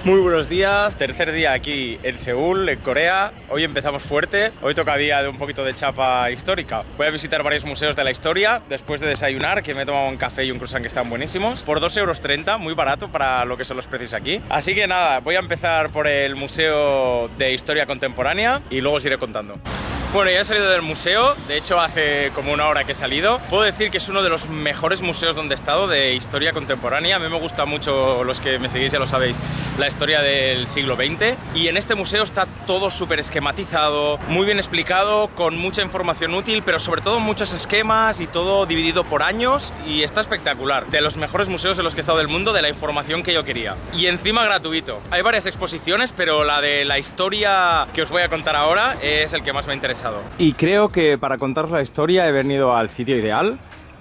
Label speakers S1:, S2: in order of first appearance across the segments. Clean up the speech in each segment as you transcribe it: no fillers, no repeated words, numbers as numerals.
S1: Muy buenos días, tercer día aquí en Seúl, en Corea. Hoy empezamos fuerte, hoy toca día de un poquito de chapa histórica. Voy a visitar varios museos de la historia después de desayunar, que me he tomado un café y un croissant que están buenísimos, por 2,30 €, muy barato para lo que son los precios aquí. Así que nada, voy a empezar por el Museo de Historia Contemporánea y luego os iré contando. Bueno, ya he salido del museo, de hecho hace como una hora que he salido. Puedo decir que es uno de los mejores museos donde he estado de historia contemporánea. A mí me gusta mucho, los que me seguís ya lo sabéis, la historia del siglo XX. Y en este museo está todo súper esquematizado, muy bien explicado, con mucha información útil, pero sobre todo muchos esquemas y todo dividido por años. Y está espectacular, de los mejores museos en los que he estado del mundo, de la información que yo quería. Y encima gratuito. Hay varias exposiciones, pero la de la historia que os voy a contar ahora es el que más me ha interesado. Y creo que para contaros la historia he venido al sitio ideal,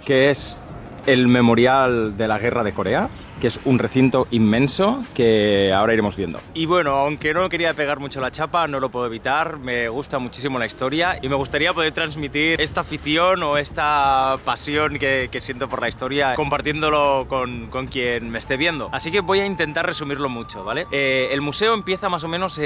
S1: que es el Memorial de la Guerra de Corea, que es un recinto inmenso que ahora iremos viendo. Y bueno, aunque no quería pegar mucho la chapa, no lo puedo evitar, me gusta muchísimo la historia y me gustaría poder transmitir esta afición o esta pasión que siento por la historia compartiéndolo con quien me esté viendo. Así que voy a intentar resumirlo mucho, ¿vale? El museo empieza más o menos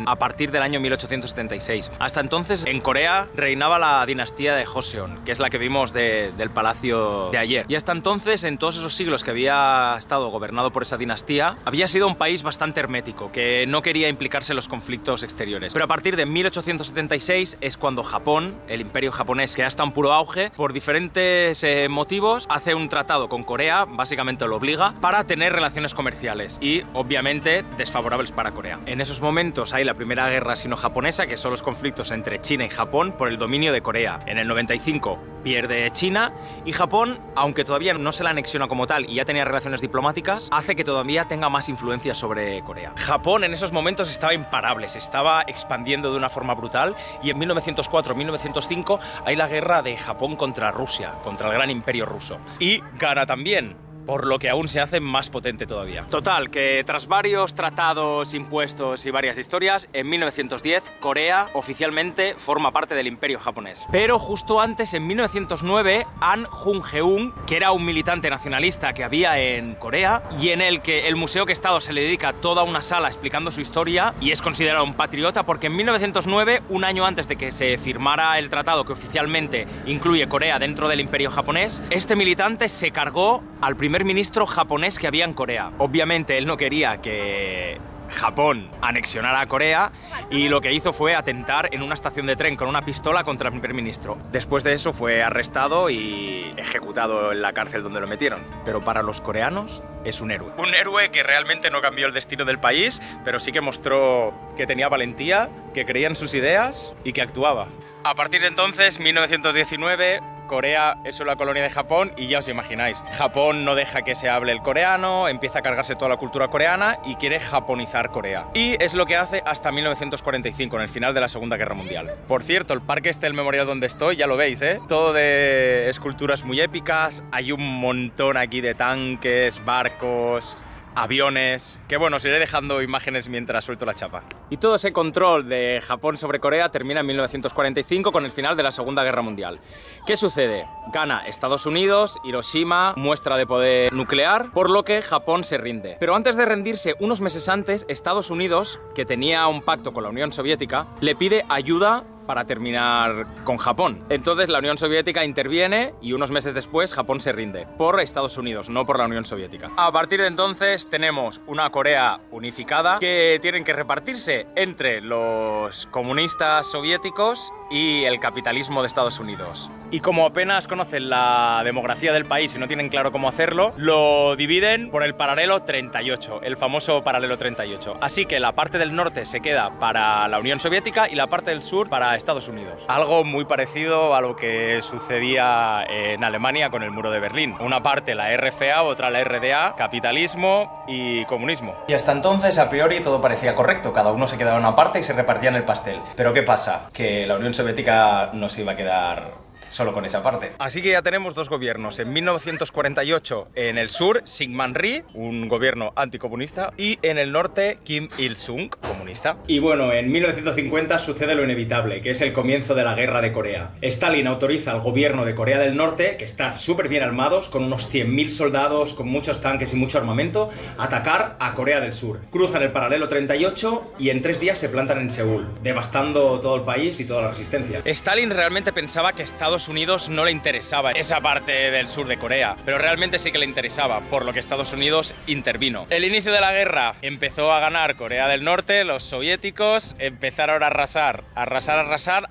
S1: a partir del año 1876. Hasta entonces en Corea reinaba la dinastía de Joseon, que es la que vimos del palacio de ayer. Y hasta entonces, en todos esos siglos que había estado gobernado por esa dinastía, había sido un país bastante hermético, que no quería implicarse en los conflictos exteriores. Pero a partir de 1876 es cuando Japón, el imperio japonés, que ya está en puro auge, por diferentes motivos, hace un tratado con Corea, básicamente lo obliga, para tener relaciones comerciales y, obviamente, desfavorables para Corea. En esos momentos hay la primera guerra sino-japonesa, que son los conflictos entre China y Japón por el dominio de Corea. En el 95 pierde China y Japón, aunque todavía no se la anexiona como tal y ya tenía relaciones diplomáticas, hace que todavía tenga más influencia sobre Corea. Japón en esos momentos estaba imparable, se estaba expandiendo de una forma brutal y en 1904-1905 hay la guerra de Japón contra Rusia, contra el gran imperio ruso. Y gana también, por lo que aún se hace más potente todavía. Total, que tras varios tratados, impuestos y varias historias, en 1910 Corea oficialmente forma parte del imperio japonés. Pero justo antes, en 1909, An Jung-geun, que era un militante nacionalista que había en Corea y en el que el museo que he estado se le dedica toda una sala explicando su historia y es considerado un patriota porque en 1909, un año antes de que se firmara el tratado que oficialmente incluye Corea dentro del imperio japonés, este militante se cargó al primer ministro japonés que había en Corea. Obviamente él no quería que Japón anexionara a Corea y lo que hizo fue atentar en una estación de tren con una pistola contra el primer ministro. Después de eso fue arrestado y ejecutado en la cárcel donde lo metieron. Pero para los coreanos es un héroe. Un héroe que realmente no cambió el destino del país, pero sí que mostró que tenía valentía, que creía en sus ideas y que actuaba. A partir de entonces, 1919... Corea es una colonia de Japón y ya os imagináis, Japón no deja que se hable el coreano, empieza a cargarse toda la cultura coreana y quiere japonizar Corea. Y es lo que hace hasta 1945, en el final de la Segunda Guerra Mundial. Por cierto, el parque el memorial donde estoy, ya lo veis, ¿eh? Todo de esculturas muy épicas, hay un montón aquí de tanques, barcos, aviones, que bueno, os iré dejando imágenes mientras suelto la chapa. Y todo ese control de Japón sobre Corea termina en 1945 con el final de la Segunda Guerra Mundial. ¿Qué sucede? Gana Estados Unidos, Hiroshima, muestra de poder nuclear, por lo que Japón se rinde. Pero antes de rendirse, unos meses antes, Estados Unidos, que tenía un pacto con la Unión Soviética, le pide ayuda para terminar con Japón. Entonces la Unión Soviética interviene y unos meses después Japón se rinde por Estados Unidos, no por la Unión Soviética. A partir de entonces tenemos una Corea unificada que tienen que repartirse entre los comunistas soviéticos y el capitalismo de Estados Unidos. Y como apenas conocen la demografía del país y no tienen claro cómo hacerlo, lo dividen por el paralelo 38, el famoso paralelo 38. Así que la parte del norte se queda para la Unión Soviética y la parte del sur para Estados Unidos. Algo muy parecido a lo que sucedía en Alemania con el muro de Berlín. Una parte la RFA, otra la RDA, capitalismo y comunismo. Y hasta entonces, a priori, todo parecía correcto. Cada uno se quedaba en una parte y se repartían el pastel. Pero ¿qué pasa? Que la Unión Soviética no se iba a quedar solo con esa parte. Así que ya tenemos dos gobiernos. En 1948 en el sur, Syngman Rhee, un gobierno anticomunista, y en el norte, Kim Il-sung, comunista. Y bueno, en 1950 sucede lo inevitable, que es el comienzo de la guerra de Corea. Stalin autoriza al gobierno de Corea del Norte, que está súper bien armados, con unos 100.000 soldados, con muchos tanques y mucho armamento, a atacar a Corea del Sur. Cruzan el paralelo 38 y en 3 días se plantan en Seúl, devastando todo el país y toda la resistencia. Stalin realmente pensaba que Estados Unidos no le interesaba esa parte del sur de Corea, pero realmente sí que le interesaba, por lo que Estados Unidos intervino. El inicio de la guerra empezó a ganar Corea del Norte, los soviéticos empezaron a arrasar,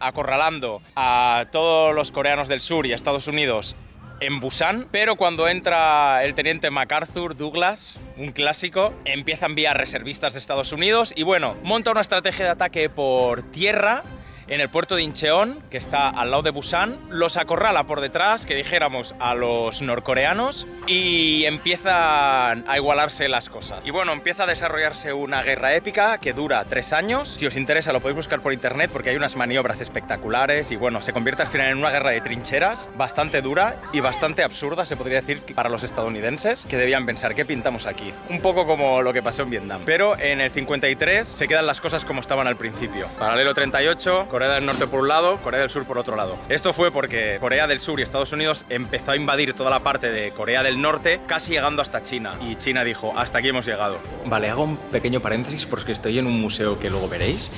S1: acorralando a todos los coreanos del sur y a Estados Unidos en Busan, pero cuando entra el teniente MacArthur Douglas, un clásico, empieza a enviar reservistas de Estados Unidos y bueno, monta una estrategia de ataque por tierra en el puerto de Incheon, que está al lado de Busan, los acorrala por detrás, que dijéramos, a los norcoreanos, y empiezan a igualarse las cosas. Y bueno, empieza a desarrollarse una guerra épica que dura 3 años. Si os interesa lo podéis buscar por internet porque hay unas maniobras espectaculares y bueno, se convierte al final en una guerra de trincheras bastante dura y bastante absurda, se podría decir, para los estadounidenses, que debían pensar, ¿qué pintamos aquí? Un poco como lo que pasó en Vietnam. Pero en el 53 se quedan las cosas como estaban al principio. Paralelo 38, Corea del Norte por un lado, Corea del Sur por otro lado. Esto fue porque Corea del Sur y Estados Unidos empezó a invadir toda la parte de Corea del Norte, casi llegando hasta China. Y China dijo, hasta aquí hemos llegado. Vale, hago un pequeño paréntesis porque estoy en un museo que luego veréis,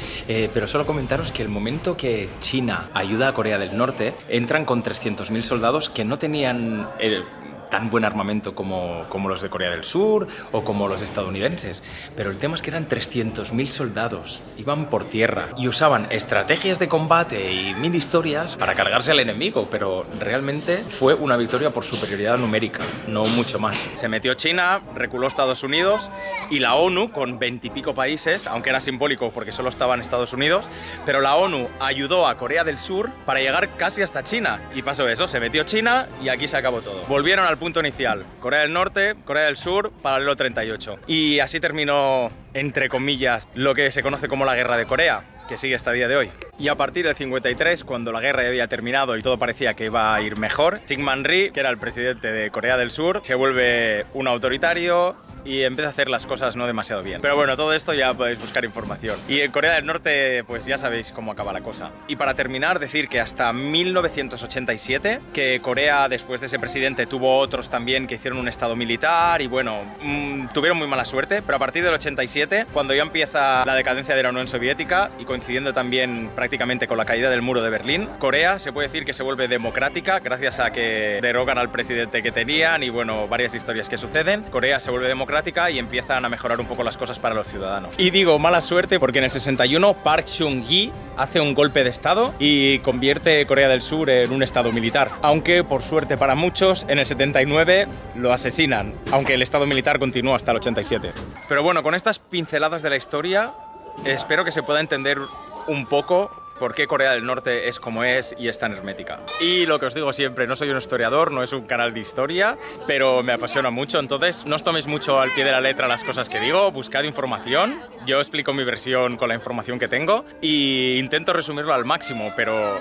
S1: pero solo comentaros que el momento que China ayuda a Corea del Norte, entran con 300.000 soldados que no tenían tan buen armamento como los de Corea del Sur o como los estadounidenses. Pero el tema es que eran 300.000 soldados, iban por tierra y usaban estrategias de combate y 1000 historias para cargarse al enemigo, pero realmente fue una victoria por superioridad numérica, no mucho más. Se metió China, reculó Estados Unidos y la ONU, con 20 y pico países, aunque era simbólico porque solo estaban Estados Unidos, pero la ONU ayudó a Corea del Sur para llegar casi hasta China. Y pasó eso, se metió China y aquí se acabó todo. Volvieron al punto inicial, Corea del Norte, Corea del Sur, paralelo 38. Y así terminó, entre comillas, lo que se conoce como la Guerra de Corea, que sigue hasta el día de hoy. Y a partir del 53, cuando la guerra ya había terminado y todo parecía que iba a ir mejor, Syngman Rhee, que era el presidente de Corea del Sur, se vuelve un autoritario y empieza a hacer las cosas no demasiado bien. Pero bueno, todo esto ya podéis buscar información. Y en Corea del Norte, pues ya sabéis cómo acaba la cosa. Y para terminar, decir que hasta 1987, que Corea, después de ese presidente, tuvo otros también que hicieron un estado militar y bueno, tuvieron muy mala suerte, pero a partir del 87, cuando ya empieza la decadencia de la Unión Soviética y coincidiendo también prácticamente con la caída del muro de Berlín, Corea se puede decir que se vuelve democrática gracias a que derogan al presidente que tenían y bueno, varias historias que suceden. Corea se vuelve democrática y empiezan a mejorar un poco las cosas para los ciudadanos. Y digo mala suerte porque en el 61 Park Chung-hee hace un golpe de estado y convierte Corea del Sur en un estado militar. Aunque por suerte para muchos, en el 79 lo asesinan, aunque el estado militar continúa hasta el 87. Pero bueno, con estas pinceladas de la historia, espero que se pueda entender un poco por qué Corea del Norte es como es y es tan hermética. Y lo que os digo siempre, no soy un historiador, no es un canal de historia, pero me apasiona mucho, entonces no os toméis mucho al pie de la letra las cosas que digo, buscad información, yo explico mi versión con la información que tengo e intento resumirlo al máximo, pero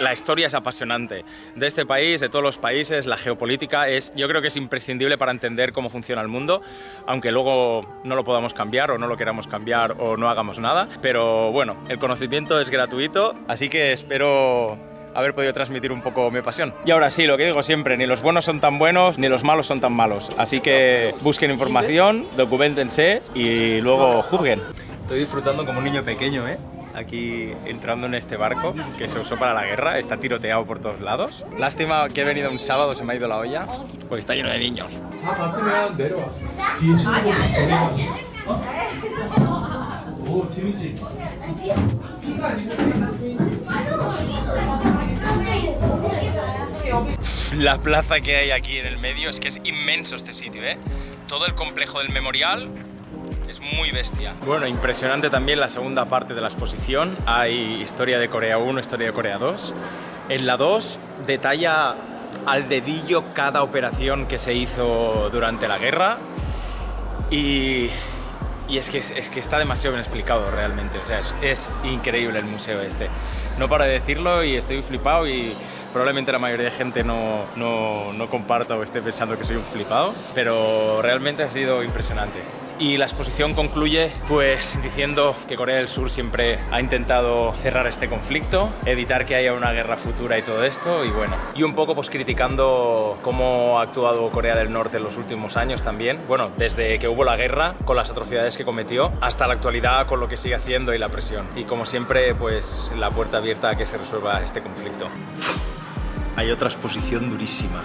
S1: la historia es apasionante de este país, de todos los países, la geopolítica yo creo que es imprescindible para entender cómo funciona el mundo, aunque luego no lo podamos cambiar o no lo queramos cambiar o no hagamos nada, pero bueno, el conocimiento es gratuito, así que espero haber podido transmitir un poco mi pasión. Y ahora sí, lo que digo siempre, ni los buenos son tan buenos, ni los malos son tan malos, así que busquen información, documentense y luego juzguen. Estoy disfrutando como un niño pequeño, aquí entrando en este barco que se usó para la guerra, está tiroteado por todos lados. Lástima que he venido un sábado, se me ha ido la olla, porque está lleno de niños. La plaza que hay aquí en el medio es que es inmenso este sitio, todo el complejo del memorial es muy bestia. Bueno, impresionante también la segunda parte de la exposición. Hay historia de Corea 1, historia de Corea 2. En la 2 detalla al dedillo cada operación que se hizo durante la guerra y es que está demasiado bien explicado realmente. O sea, es increíble el museo este. No paro de decirlo y estoy flipado y Probablemente la mayoría de gente no comparta o esté pensando que soy un flipado, pero realmente ha sido impresionante. Y la exposición concluye pues diciendo que Corea del Sur siempre ha intentado cerrar este conflicto, evitar que haya una guerra futura y todo esto, y bueno, y un poco pues criticando cómo ha actuado Corea del Norte en los últimos años también, bueno, desde que hubo la guerra, con las atrocidades que cometió, hasta la actualidad con lo que sigue haciendo y la presión. Y como siempre, pues la puerta abierta a que se resuelva este conflicto. Hay otra exposición durísima,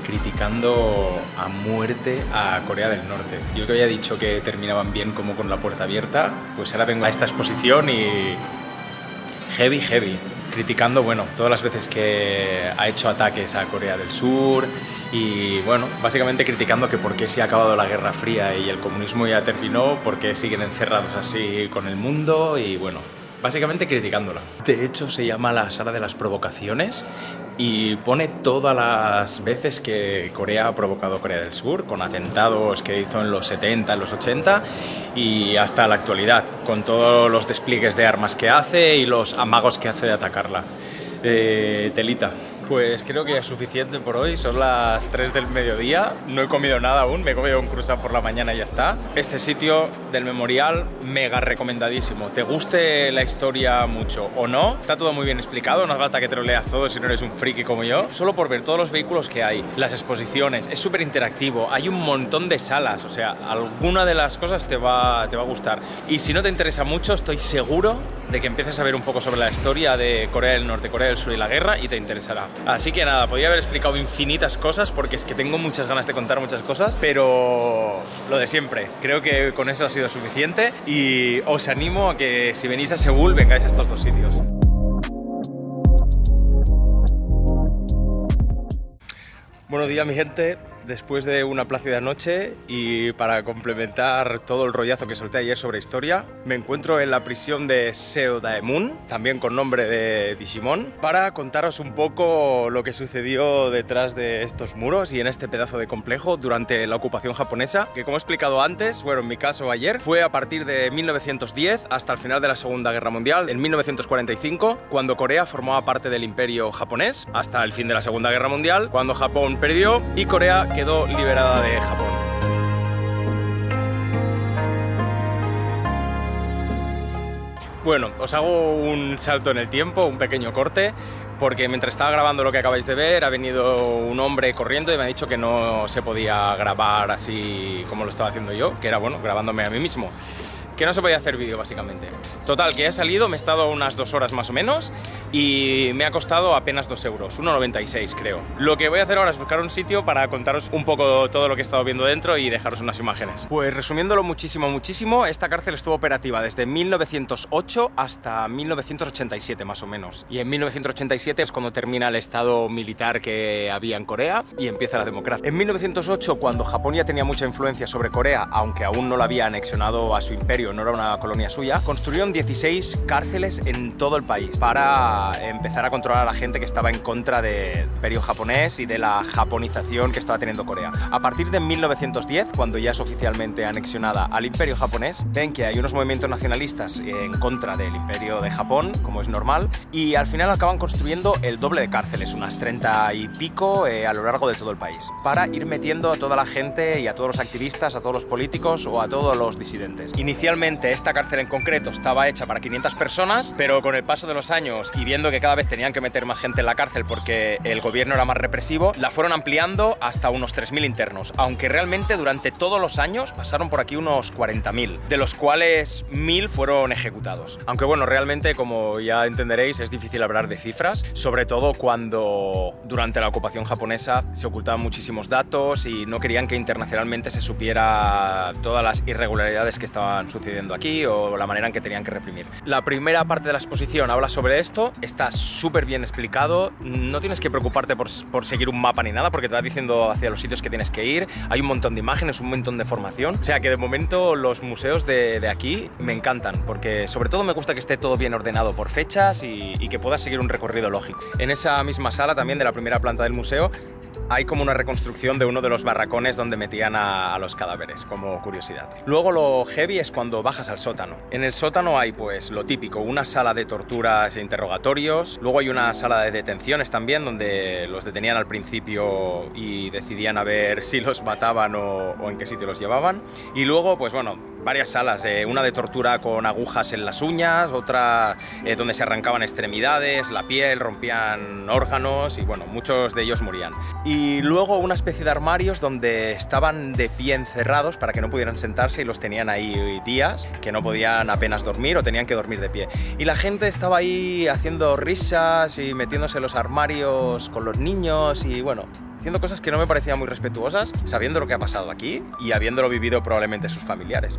S1: criticando a muerte a Corea del Norte. Yo que había dicho que terminaban bien como con la puerta abierta, pues ahora vengo a esta exposición y heavy, criticando, bueno, todas las veces que ha hecho ataques a Corea del Sur y, bueno, básicamente criticando que por qué se ha acabado la Guerra Fría y el comunismo ya terminó, por qué siguen encerrados así con el mundo y, bueno, básicamente criticándola. De hecho, se llama la Sala de las Provocaciones y pone todas las veces que Corea ha provocado Corea del Sur, con atentados que hizo en los 70, en los 80 y hasta la actualidad, con todos los despliegues de armas que hace y los amagos que hace de atacarla. Telita. Pues creo que es suficiente por hoy, son las 3 del mediodía, no he comido nada aún, me he comido un croissant por la mañana y ya está. Este sitio del Memorial, mega recomendadísimo, te guste la historia mucho o no, está todo muy bien explicado, no hace falta que te lo leas todo si no eres un friki como yo, solo por ver todos los vehículos que hay, las exposiciones, es súper interactivo, hay un montón de salas, o sea, alguna de las cosas te va a gustar. Y si no te interesa mucho, estoy seguro de que empieces a ver un poco sobre la historia de Corea del Norte, Corea del Sur y la guerra y te interesará. Así que nada, podría haber explicado infinitas cosas porque es que tengo muchas ganas de contar muchas cosas, pero lo de siempre, creo que con eso ha sido suficiente y os animo a que si venís a Seúl vengáis a estos dos sitios. Buenos días mi gente, después de una plácida noche y para complementar todo el rollazo que solté ayer sobre historia, me encuentro en la prisión de Seodaemun, también con nombre de Digimon, para contaros un poco lo que sucedió detrás de estos muros y en este pedazo de complejo durante la ocupación japonesa, que como he explicado antes, bueno, en mi caso ayer, fue a partir de 1910 hasta el final de la Segunda Guerra Mundial, en 1945, cuando Corea formaba parte del Imperio japonés, hasta el fin de la Segunda Guerra Mundial, cuando Japón perdió y Corea quedó liberada de Japón. Bueno, os hago un salto en el tiempo, un pequeño corte, porque mientras estaba grabando lo que acabáis de ver, ha venido un hombre corriendo y me ha dicho que no se podía grabar así como lo estaba haciendo yo, que era, bueno, grabándome a mí mismo. Que no se podía hacer vídeo básicamente. Total, que he salido, me he estado unas 2 horas más o menos y me ha costado apenas 2 euros, 1,96 creo. Lo que voy a hacer ahora es buscar un sitio para contaros un poco todo lo que he estado viendo dentro y dejaros unas imágenes. Pues resumiéndolo muchísimo, esta cárcel estuvo operativa desde 1908 hasta 1987 más o menos. Y en 1987 es cuando termina el estado militar que había en Corea y empieza la democracia. En 1908, cuando Japón ya tenía mucha influencia sobre Corea, aunque aún no la había anexionado a su imperio, no era una colonia suya, construyeron 16 cárceles en todo el país para empezar a controlar a la gente que estaba en contra del imperio japonés y de la japonización que estaba teniendo Corea. A partir de 1910, cuando ya es oficialmente anexionada al imperio japonés, ven que hay unos movimientos nacionalistas en contra del imperio de Japón, como es normal, y al final acaban construyendo el doble de cárceles, unas 30 y pico a lo largo de todo el país, para ir metiendo a toda la gente y a todos los activistas, a todos los políticos o a todos los disidentes. Inicialmente esta cárcel en concreto estaba hecha para 500 personas, pero con el paso de los años y viendo que cada vez tenían que meter más gente en la cárcel porque el gobierno era más represivo, la fueron ampliando hasta unos 3.000 internos, aunque realmente durante todos los años pasaron por aquí unos 40.000, de los cuales 1.000 fueron ejecutados. Aunque bueno, realmente, como ya entenderéis, es difícil hablar de cifras, sobre todo cuando durante la ocupación japonesa se ocultaban muchísimos datos y no querían que internacionalmente se supiera todas las irregularidades que estaban sucediendo aquí o la manera en que tenían que reprimir. La primera parte de la exposición habla sobre esto, está súper bien explicado, no tienes que preocuparte por seguir un mapa ni nada porque te va diciendo hacia los sitios que tienes que ir, hay un montón de imágenes, un montón de formación, o sea que de momento los museos de aquí me encantan porque sobre todo me gusta que esté todo bien ordenado por fechas y que puedas seguir un recorrido lógico. En esa misma sala también de la primera planta del museo hay como una reconstrucción de uno de los barracones donde metían a los cadáveres, como curiosidad. Luego lo heavy es cuando bajas al sótano. En el sótano hay pues lo típico, una sala de torturas e interrogatorios, luego hay una sala de detenciones también donde los detenían al principio y decidían a ver si los mataban o en qué sitio los llevaban. Y luego pues bueno, varias salas, una de tortura con agujas en las uñas, otra donde se arrancaban extremidades, la piel, rompían órganos y bueno, muchos de ellos morían. Y luego una especie de armarios donde estaban de pie encerrados para que no pudieran sentarse y los tenían ahí días, que no podían apenas dormir o tenían que dormir de pie. Y la gente estaba ahí haciendo risas y metiéndose en los armarios con los niños y bueno, haciendo cosas que no me parecían muy respetuosas, sabiendo lo que ha pasado aquí y habiéndolo vivido probablemente sus familiares.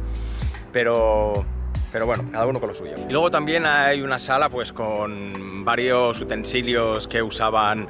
S1: Pero bueno, cada uno con lo suyo. Y luego también hay una sala pues con varios utensilios que usaban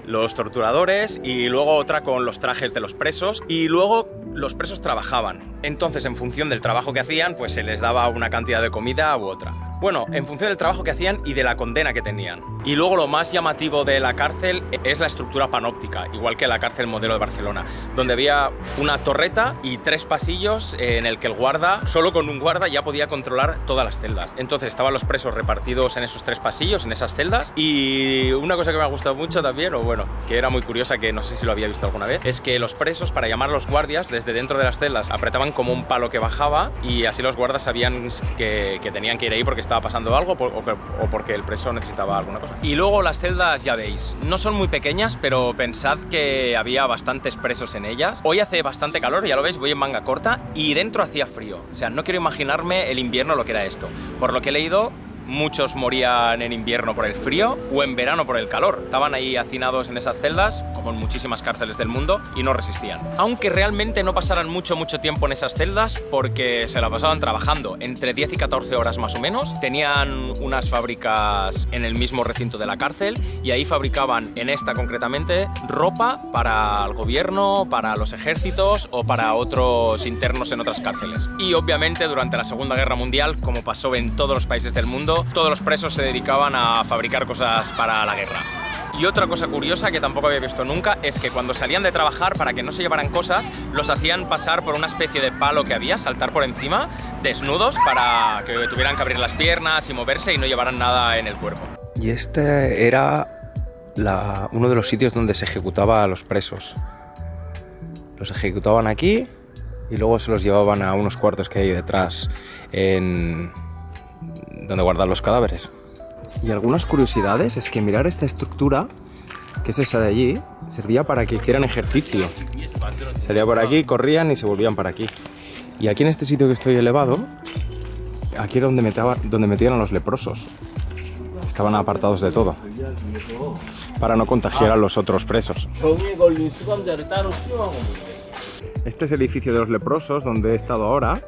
S1: los torturadores y luego otra con los trajes de los presos y luego los presos trabajaban. Entonces, en función del trabajo que hacían, pues se les daba una cantidad de comida u otra. Bueno, en función del trabajo que hacían y de la condena que tenían. Y luego lo más llamativo de la cárcel es la estructura panóptica, igual que la cárcel modelo de Barcelona, donde había una torreta y 3 pasillos en el que el guarda, solo con un guarda, ya podía controlar todas las celdas. Entonces estaban los presos repartidos en esos 3 pasillos, en esas celdas. Y una cosa que me ha gustado mucho también, o bueno, que era muy curiosa, que no sé si lo había visto alguna vez, es que los presos, para llamar a los guardias, desde dentro de las celdas apretaban como un palo que bajaba y así los guardas sabían que tenían que ir ahí porque estaba pasando algo o porque el preso necesitaba alguna cosa. Y luego las celdas, ya veis, no son muy pequeñas, pero pensad que había bastantes presos en ellas. Hoy hace bastante calor, ya lo veis, voy en manga corta y dentro hacía frío. O sea, no quiero imaginarme el invierno lo que era esto. Por lo que he leído, muchos morían en invierno por el frío o en verano por el calor. Estaban ahí hacinados en esas celdas, como en muchísimas cárceles del mundo, y no resistían. Aunque realmente no pasaran mucho tiempo en esas celdas porque se la pasaban trabajando entre 10 y 14 horas más o menos. Tenían unas fábricas en el mismo recinto de la cárcel y ahí fabricaban, en esta concretamente, ropa para el gobierno, para los ejércitos o para otros internos en otras cárceles. Y obviamente durante la Segunda Guerra Mundial, como pasó en todos los países del mundo, todos los presos se dedicaban a fabricar cosas para la guerra. Y otra cosa curiosa que tampoco había visto nunca es que cuando salían de trabajar, para que no se llevaran cosas, los hacían pasar por una especie de palo que había, saltar por encima, desnudos, para que tuvieran que abrir las piernas y moverse y no llevaran nada en el cuerpo.
S2: Y este era uno de los sitios donde se ejecutaba a los presos. Los ejecutaban aquí y luego se los llevaban a unos cuartos que hay detrás donde guardan los cadáveres. Y algunas curiosidades es que mirar esta estructura, que es esa de allí, servía para que hicieran ejercicio. Salía por aquí, corrían y se volvían para aquí. Y aquí en este sitio que estoy elevado, aquí era donde metían a los leprosos. Estaban apartados de todo, para no contagiar a los otros presos. Este es el edificio de los leprosos donde he estado ahora.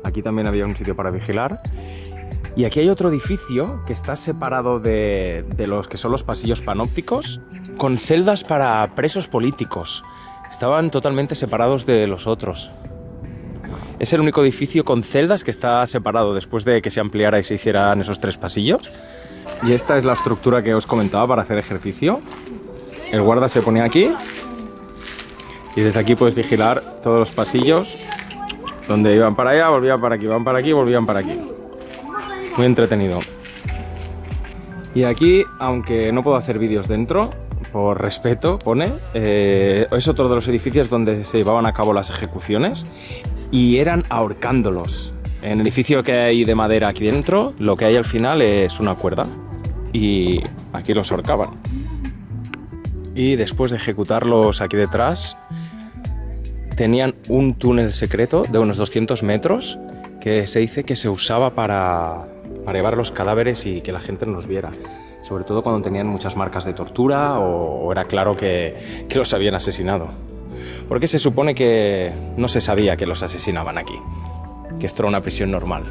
S2: Aquí también había un sitio para vigilar. Y aquí hay otro edificio que está separado de los que son los pasillos panópticos, con celdas para presos políticos. Estaban totalmente separados de los otros. Es el único edificio con celdas que está separado después de que se ampliara y se hicieran esos 3 pasillos. Y esta es la estructura que os comentaba para hacer ejercicio. El guarda se pone aquí y desde aquí puedes vigilar todos los pasillos donde iban para allá, volvían para aquí, iban para aquí, volvían para aquí. Muy entretenido. Y aquí, aunque no puedo hacer vídeos dentro, por respeto, pone, es otro de los edificios donde se llevaban a cabo las ejecuciones y eran ahorcándolos. En el edificio que hay de madera aquí dentro, lo que hay al final es una cuerda y aquí los ahorcaban. Y después de ejecutarlos aquí detrás, tenían un túnel secreto de unos 200 metros que se dice que se usaba para llevar los cadáveres y que la gente no los viera. Sobre todo cuando tenían muchas marcas de tortura o era claro que los habían asesinado. Porque se supone que no se sabía que los asesinaban aquí, que esto era una prisión normal.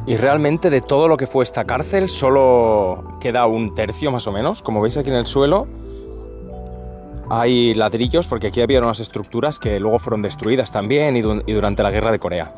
S2: Y realmente de todo lo que fue esta cárcel solo queda un tercio más o menos. Como veis aquí en el suelo hay ladrillos porque aquí había unas estructuras que luego fueron destruidas también y durante la guerra de Corea.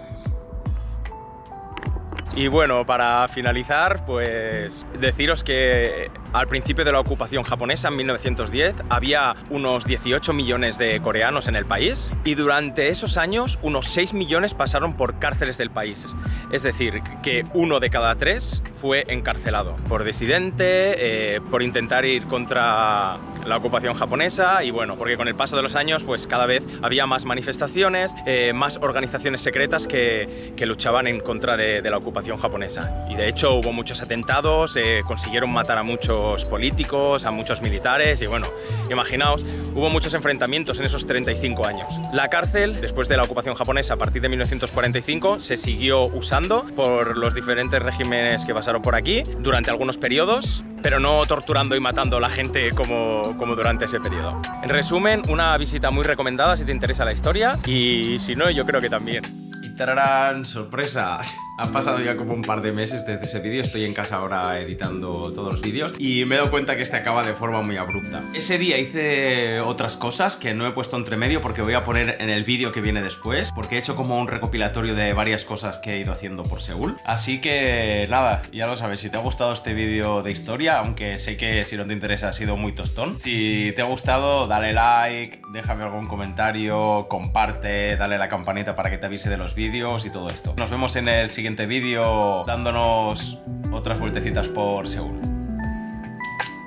S1: Y bueno, para finalizar, pues deciros que al principio de la ocupación japonesa, en 1910, había unos 18 millones de coreanos en el país y durante esos años unos 6 millones pasaron por cárceles del país. Es decir, que 1 de cada 3 fue encarcelado por disidente, por intentar ir contra la ocupación japonesa y bueno, porque con el paso de los años pues cada vez había más manifestaciones, más organizaciones secretas que luchaban en contra de la ocupación japonesa. Y de hecho hubo muchos atentados, consiguieron matar a muchos políticos, a muchos militares y bueno, imaginaos, hubo muchos enfrentamientos en esos 35 años. La cárcel, después de la ocupación japonesa a partir de 1945, se siguió usando por los diferentes regímenes que pasaron por aquí durante algunos periodos, pero no torturando y matando a la gente como durante ese periodo. En resumen, una visita muy recomendada si te interesa la historia y si no, yo creo que también. Y tararán, sorpresa. Han pasado ya como un par de meses desde ese vídeo, estoy en casa ahora editando todos los vídeos y me he dado cuenta que este acaba de forma muy abrupta. Ese día hice otras cosas que no he puesto entre medio porque voy a poner en el vídeo que viene después, porque he hecho como un recopilatorio de varias cosas que he ido haciendo por Seúl. Así que nada, ya lo sabes, si te ha gustado este vídeo de historia, aunque sé que si no te interesa ha sido muy tostón, si te ha gustado dale like, déjame algún comentario, comparte, dale a la campanita para que te avise de los vídeos y todo esto. Nos vemos en el siguiente vídeo dándonos otras vueltecitas por Seúl.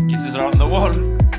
S1: Kisses around the world.